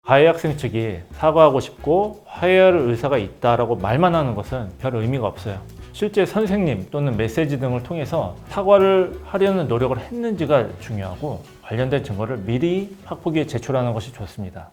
가해 학생 측이 사과하고 싶고 화해할 의사가 있다라고 말만 하는 것은 별 의미가 없어요. 실제 선생님 또는 메시지 등을 통해서 사과를 하려는 노력을 했는지가 중요하고 관련된 증거를 미리 학폭위에 제출하는 것이 좋습니다.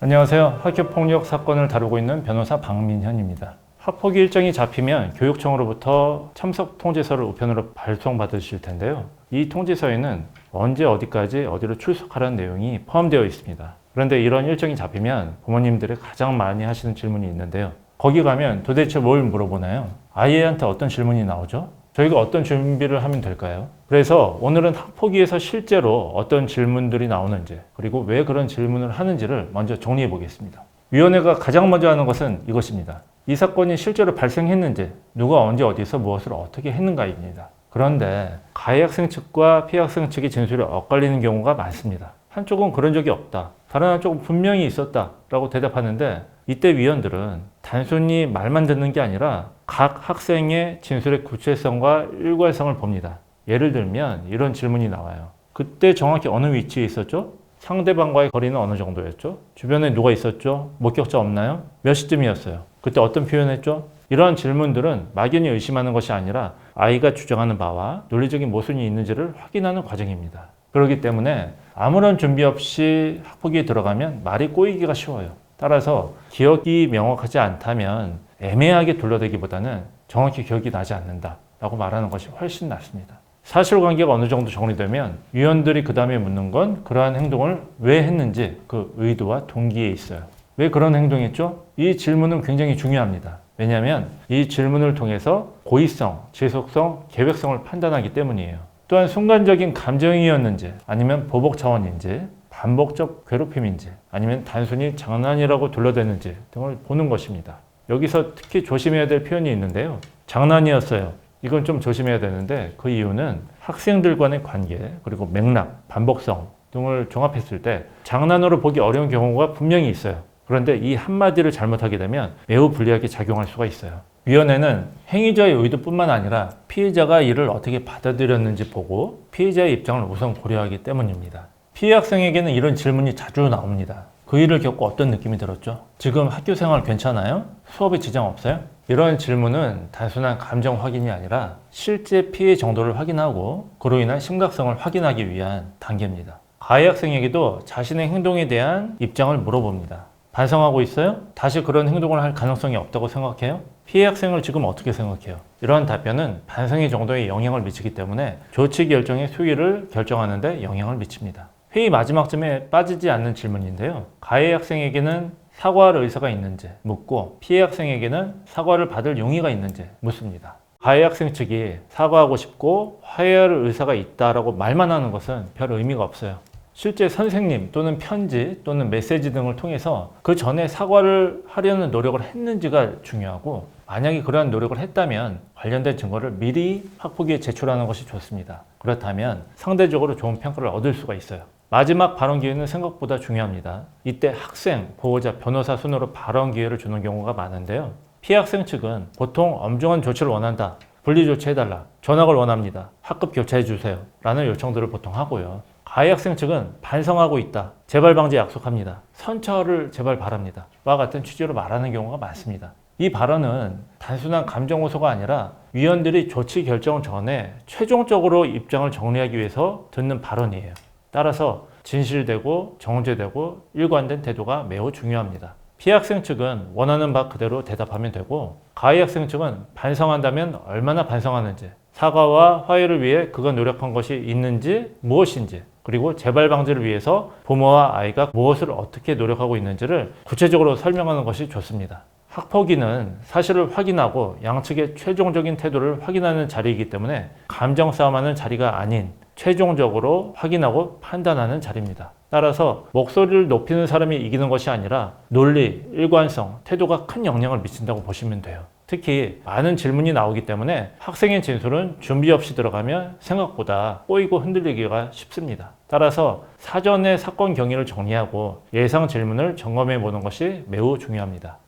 안녕하세요. 학교폭력 사건을 다루고 있는 변호사 박민현입니다. 학폭위 일정이 잡히면 교육청으로부터 참석 통지서를 우편으로 발송받으실 텐데요. 이 통지서에는 언제 어디까지 어디로 출석하라는 내용이 포함되어 있습니다. 그런데 이런 일정이 잡히면 부모님들이 가장 많이 하시는 질문이 있는데요. 거기 가면 도대체 뭘 물어보나요? 아이한테 어떤 질문이 나오죠? 저희가 어떤 준비를 하면 될까요? 그래서 오늘은 학폭위에서 실제로 어떤 질문들이 나오는지, 그리고 왜 그런 질문을 하는지를 먼저 정리해 보겠습니다. 위원회가 가장 먼저 하는 것은 이것입니다. 이 사건이 실제로 발생했는지, 누가 언제 어디서 무엇을 어떻게 했는가입니다. 그런데 가해 학생 측과 피해 학생 측의 진술이 엇갈리는 경우가 많습니다. 한쪽은 그런 적이 없다, 다른 한쪽은 분명히 있었다라고 대답하는데, 이때 위원들은 단순히 말만 듣는 게 아니라 각 학생의 진술의 구체성과 일관성을 봅니다. 예를 들면 이런 질문이 나와요. 그때 정확히 어느 위치에 있었죠? 상대방과의 거리는 어느 정도였죠? 주변에 누가 있었죠? 목격자 없나요? 몇 시쯤이었어요? 그때 어떤 표현했죠? 이러한 질문들은 막연히 의심하는 것이 아니라 아이가 주장하는 바와 논리적인 모순이 있는지를 확인하는 과정입니다. 그렇기 때문에 아무런 준비 없이 학폭위에 들어가면 말이 꼬이기가 쉬워요. 따라서 기억이 명확하지 않다면 애매하게 둘러대기보다는 정확히 기억이 나지 않는다라고 말하는 것이 훨씬 낫습니다. 사실관계가 어느 정도 정리되면 위원들이 그 다음에 묻는 건 그러한 행동을 왜 했는지 그 의도와 동기에 있어요. 왜 그런 행동했죠? 이 질문은 굉장히 중요합니다. 왜냐하면 이 질문을 통해서 고의성, 지속성, 계획성을 판단하기 때문이에요. 또한 순간적인 감정이었는지, 아니면 보복 차원인지, 반복적 괴롭힘인지, 아니면 단순히 장난이라고 둘러대는지 등을 보는 것입니다. 여기서 특히 조심해야 될 표현이 있는데요. 장난이었어요. 이건 좀 조심해야 되는데, 그 이유는 학생들 간의 관계, 그리고 맥락, 반복성 등을 종합했을 때 장난으로 보기 어려운 경우가 분명히 있어요. 그런데 이 한마디를 잘못하게 되면 매우 불리하게 작용할 수가 있어요. 위원회는 행위자의 의도뿐만 아니라 피해자가 이를 어떻게 받아들였는지 보고 피해자의 입장을 우선 고려하기 때문입니다. 피해 학생에게는 이런 질문이 자주 나옵니다. 그 일을 겪고 어떤 느낌이 들었죠? 지금 학교 생활 괜찮아요? 수업에 지장 없어요? 이런 질문은 단순한 감정 확인이 아니라 실제 피해 정도를 확인하고 그로 인한 심각성을 확인하기 위한 단계입니다. 가해 학생에게도 자신의 행동에 대한 입장을 물어봅니다. 반성하고 있어요? 다시 그런 행동을 할 가능성이 없다고 생각해요? 피해 학생을 지금 어떻게 생각해요? 이러한 답변은 반성의 정도에 영향을 미치기 때문에 조치 결정의 수위를 결정하는 데 영향을 미칩니다. 회의 마지막쯤에 빠지지 않는 질문인데요. 가해 학생에게는 사과할 의사가 있는지 묻고 피해 학생에게는 사과를 받을 용의가 있는지 묻습니다. 가해 학생 측이 사과하고 싶고 화해할 의사가 있다라고 말만 하는 것은 별 의미가 없어요. 실제 선생님 또는 편지 또는 메시지 등을 통해서 그 전에 사과를 하려는 노력을 했는지가 중요하고, 만약에 그러한 노력을 했다면 관련된 증거를 미리 학폭위에 제출하는 것이 좋습니다. 그렇다면 상대적으로 좋은 평가를 얻을 수가 있어요. 마지막 발언 기회는 생각보다 중요합니다. 이때 학생, 보호자, 변호사 순으로 발언 기회를 주는 경우가 많은데요. 피해 학생 측은 보통 엄중한 조치를 원한다, 분리 조치해달라, 전학을 원합니다, 학급 교체해주세요 라는 요청들을 보통 하고요. 가해 학생 측은 반성하고 있다, 재발 방지 약속합니다, 선처를 제발 바랍니다 와 같은 취지로 말하는 경우가 많습니다. 이 발언은 단순한 감정 호소가 아니라 위원들이 조치 결정 전에 최종적으로 입장을 정리하기 위해서 듣는 발언이에요. 따라서 진실되고 정제되고 일관된 태도가 매우 중요합니다. 피해 학생 측은 원하는 바 그대로 대답하면 되고, 가해 학생 측은 반성한다면 얼마나 반성하는지, 사과와 화해를 위해 그가 노력한 것이 있는지 무엇인지, 그리고 재발 방지를 위해서 부모와 아이가 무엇을 어떻게 노력하고 있는지를 구체적으로 설명하는 것이 좋습니다. 학폭위는 사실을 확인하고 양측의 최종적인 태도를 확인하는 자리이기 때문에 감정 싸움하는 자리가 아닌 최종적으로 확인하고 판단하는 자리입니다. 따라서 목소리를 높이는 사람이 이기는 것이 아니라 논리, 일관성, 태도가 큰 영향을 미친다고 보시면 돼요. 특히 많은 질문이 나오기 때문에 학생의 진술은 준비 없이 들어가면 생각보다 꼬이고 흔들리기가 쉽습니다. 따라서 사전에 사건 경위를 정리하고 예상 질문을 점검해 보는 것이 매우 중요합니다.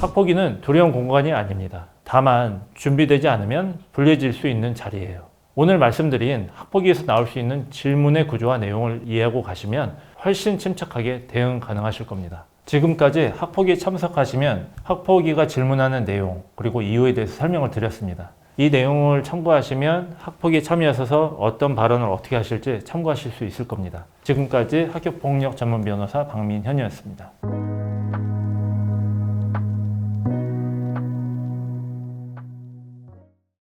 학폭위는 두려운 공간이 아닙니다. 다만 준비되지 않으면 불리해질 수 있는 자리예요. 오늘 말씀드린 학폭위에서 나올 수 있는 질문의 구조와 내용을 이해하고 가시면 훨씬 침착하게 대응 가능하실 겁니다. 지금까지 학폭위에 참석하시면 학폭위가 질문하는 내용 그리고 이유에 대해서 설명을 드렸습니다. 이 내용을 참고하시면 학폭위에 참여하셔서 어떤 발언을 어떻게 하실지 참고하실 수 있을 겁니다. 지금까지 학교폭력 전문 변호사 박민현이었습니다.